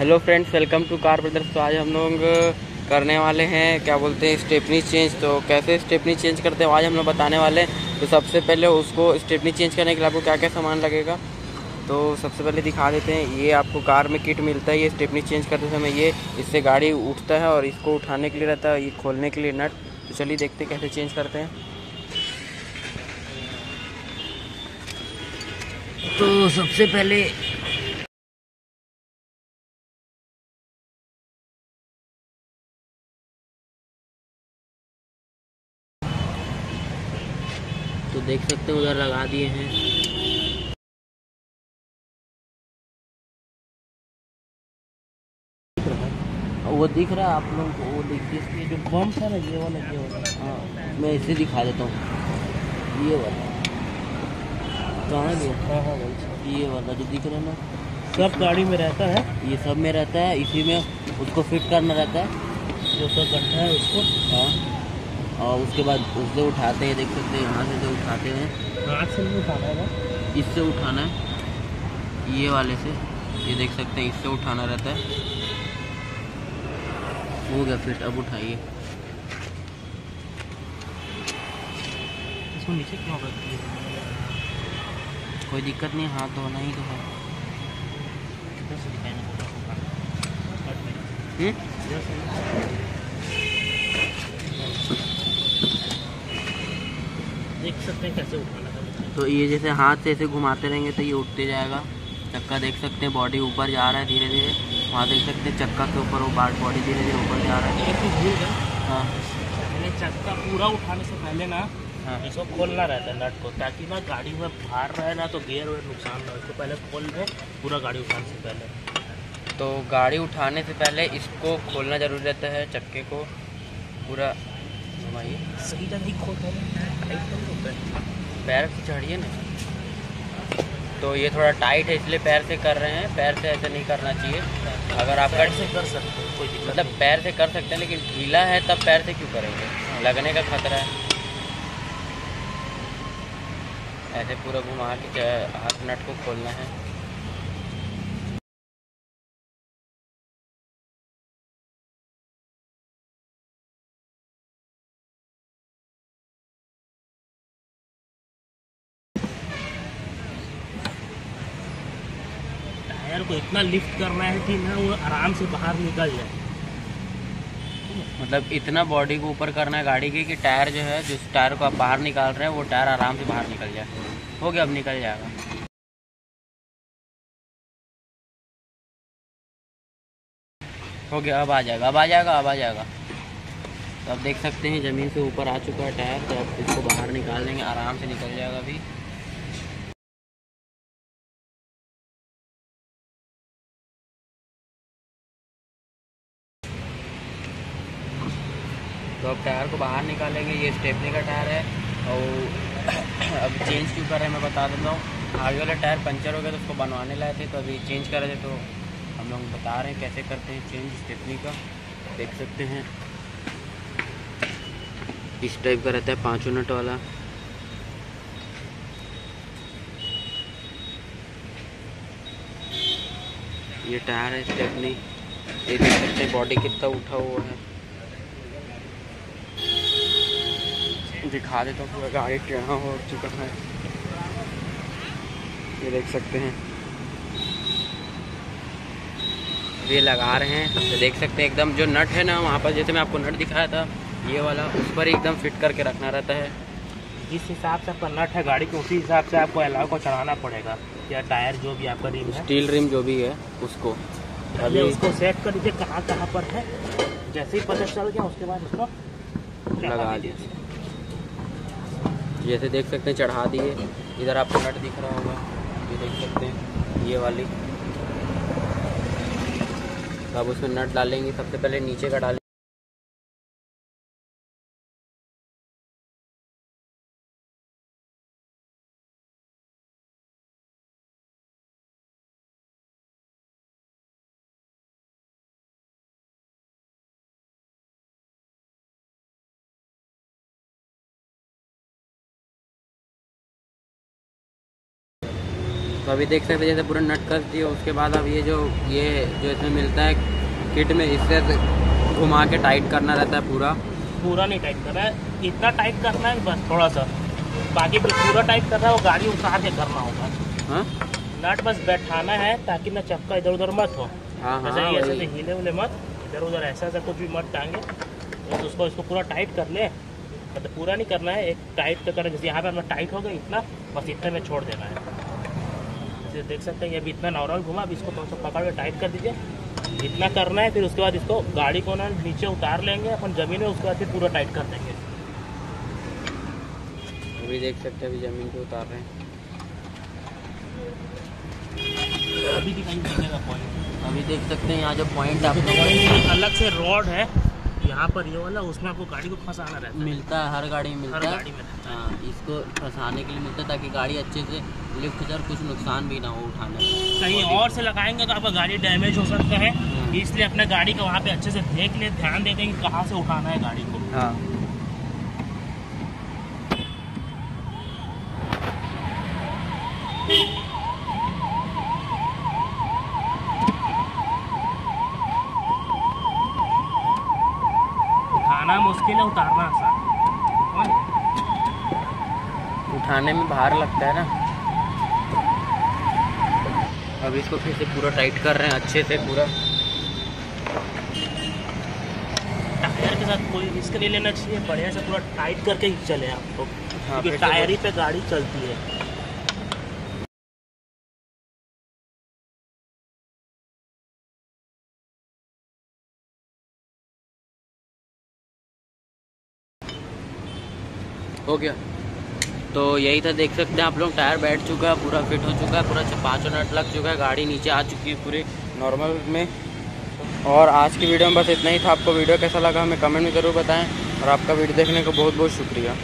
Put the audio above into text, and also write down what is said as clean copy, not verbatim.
Hello friends, welcome to car brothers. तो आज हम लोग करने वाले हैं क्या बोलते हैं स्टेपनी चेंज। तो कैसे स्टेपनी चेंज करते हैं आज हम लोग बताने वाले हैं। तो सबसे पहले उसको स्टेपनी चेंज करने के लिए आपको क्या क्या सामान लगेगा तो सबसे पहले दिखा देते हैं। ये आपको कार में किट मिलता है। ये स्टेपनी चेंज करते समय ये इससे गाड़ी उठता है और इसको उठाने के लिए रहता है, ये खोलने के लिए नट। तो चलिए देखते हैं कैसे चेंज करते हैं। तो सबसे पहले तो देख सकते हैं उधर लगा दिए हैं। वो दिख रहा है आप लोगों को? वो देखिए इसकी जो बम्प है ना, ये वाला हाँ, मैं इसे दिखा देता हूँ। ये वाला कहाँ गया? हाँ ये वाला जो दिख रहा है ना, सब गाड़ी में रहता है। ये सब में रहता है। इसी में उसको फिट करना रहता है, जो सब गड्ढा है उसको। हाँ, और उसके बाद उससे उठाते हैं। देख सकते हैं यहाँ से जो उठाते हैं, हाथ से नहीं उठाना है ना, इससे उठाना है, ये वाले से। ये देख सकते हैं इससे उठाना रहता है। हो गया फिट, अब उठाइए। इसको नीचे क्यों रखती है? कोई दिक्कत नहीं, हाथ धोना ही तो है। किधर से दिखाएंगे? देख सकते हैं कैसे उठाना है। तो ये जैसे हाथ से ऐसे घुमाते रहेंगे तो ये उठते जाएगा। चक्का देख सकते हैं बॉडी ऊपर जा रहा है धीरे धीरे। वहाँ देख सकते हैं चक्का के ऊपर वो बॉडी धीरे धीरे ऊपर जा रहा है। हाँ पहले चक्का पूरा उठाने से पहले ना, हाँ, इसको खोलना रहता है नट को, ताकि ना गाड़ी में भार रहे ना तो गियर वेयर नुकसान ना हो। इसको पहले खोल दे पूरा गाड़ी उठाने से पहले। तो गाड़ी उठाने से पहले इसको खोलना जरूरी रहता है। चक्के को पूरा घुमाइए, सही जगह ही खोलते हैं। पैर से चढ़िए ना। तो ये थोड़ा टाइट है इसलिए पैर से कर रहे हैं। पैर से ऐसे नहीं करना चाहिए। अगर आप पैर से कर सकते हैं, कोई दिक्कत मतलब नहीं। पैर से कर सकते हैं, लेकिन ढीला है तब पैर से क्यों करेंगे? लगने का खतरा है। ऐसे पूरा घुमा के हाथ नट को खोलना है। टायर को इतना लिफ्ट करना है कि ना वो आराम से बाहर निकल जाए। मतलब इतना बॉडी को ऊपर करना है गाड़ी की कि टायर जो है, जिस टायर को आप बाहर निकाल रहे हैं वो टायर आराम से बाहर निकल जाए। हो गया, अब निकल जाएगा। हो गया, अब आ जाएगा, अब आ जाएगा, अब आ जाएगा। तो अब देख सकते हैं ज़मीन से ऊपर आ चुका है टायर। तो अब इसको बाहर निकाल देंगे, आराम से निकल जाएगा अभी। तो अब टायर को बाहर निकालेंगे। ये स्टेपनी का टायर है। और अब चेंज क्यों कर रहे हैं मैं बता देता हूँ। आगे वाला टायर पंचर हो गया तो उसको बनवाने लाए थे, तो अभी चेंज कर रहे थे। तो हम लोग बता रहे हैं कैसे करते हैं चेंज स्टेपनी का। देख सकते हैं इस टाइप का रहता है, 5 नट वाला। ये टायर है स्टेपनी। ये देख सकते हैं बॉडी कितना उठा हुआ है। दिखा देता हूँ, पूरा गाड़ी टेढ़ा हो चुका है। ये देख सकते हैं, ये लगा रहे हैं। तो देख सकते हैं एकदम जो नट है ना वहाँ पर, जैसे मैं आपको नट दिखाया था ये वाला, उस पर एकदम फिट करके रखना रहता है। जिस हिसाब से आपका नट है गाड़ी के, उसी हिसाब से आपको अलाव को चढ़ाना पड़ेगा, या टायर जो भी आपका रिम है, स्टील रिम जो भी है उसको पहले उसको सेट कर दीजिए कहाँ कहाँ पर है। जैसे ही पता चल गया उसके बाद इसको लगा दीजिए। जैसे देख सकते हैं चढ़ा दिए। इधर आपको नट दिख रहा होगा, ये देख सकते हैं ये वाली। तो अब उसमें नट डालेंगे। सबसे पहले नीचे का डालेंगे। तो तो अभी देख सकते हैं जैसे पूरा नट कस दिए, उसके बाद अब ये जो इसमें मिलता है किट में, इससे घुमा के टाइट करना रहता है। पूरा नहीं टाइट करना है, इतना टाइट करना है बस थोड़ा सा, बाकी पूरा टाइट करना है वो गाड़ी उतार के करना होगा। हाँ, नट बस बैठाना है ताकि ना चक्का इधर उधर मत हो। ऐसे हिले उले मत, इधर उधर ऐसा कुछ भी मत टांगे। तो इसको पूरा टाइट कर ले, मतलब पूरा नहीं करना है, एक टाइट का करना, जैसे यहाँ पे अपना टाइट हो गया इतना, बस इतने में छोड़ देना है। जैसे देख सकते हैं ये भी इतना नॉर्मल घुमा, अब इसको थोड़ा सा पकड़ के टाइट कर दीजिए, इतना करना है। फिर उसके बाद इसको गाड़ी को ना नीचे उतार लेंगे अपन ज़मीन में, उसके बाद फिर पूरा टाइट कर देंगे। अभी देख सकते हैं अभी ज़मीन पे उतार रहे हैं। अभी दिखेगा पॉइंट, अभी देख सकते हैं यहाँ जो पॉइंट आपको अलग से रॉड है यहाँ पर, ये वाला, उसमें आपको गाड़ी को फंसाना रहता है। मिलता है, हर गाड़ी में मिलता है। गाड़ी में हाँ, इसको फंसाने के लिए मिलता है ताकि गाड़ी अच्छे से लिफ्ट कर, कुछ नुकसान भी ना हो उठाने में। कहीं और से लगाएंगे तो आपका गाड़ी डैमेज हो सकता है, इसलिए अपने गाड़ी को वहाँ पे अच्छे से देख ले, ध्यान देते हैं कि कहाँ से उठाना है गाड़ी को। हाँ, उठाना मुश्किल है, उतारना आसान। उठाने में भार लगता है ना। अब इसको फिर से पूरा टाइट कर रहे हैं अच्छे से पूरा। टायर के साथ कोई रिस्क नहीं लेना चाहिए, बढ़िया से पूरा टाइट करके ही चले आपको, हाँ, क्योंकि टायर ही पे गाड़ी चलती है। हो गया। तो यही था, देख सकते हैं आप लोग, टायर बैठ चुका है, पूरा फिट हो चुका है, पूरा 5 नट लग चुका है, गाड़ी नीचे आ चुकी है पूरी नॉर्मल में। और आज की वीडियो में बस इतना ही था। आपको वीडियो कैसा लगा हमें कमेंट में ज़रूर बताएं, और आपका वीडियो देखने का बहुत बहुत शुक्रिया।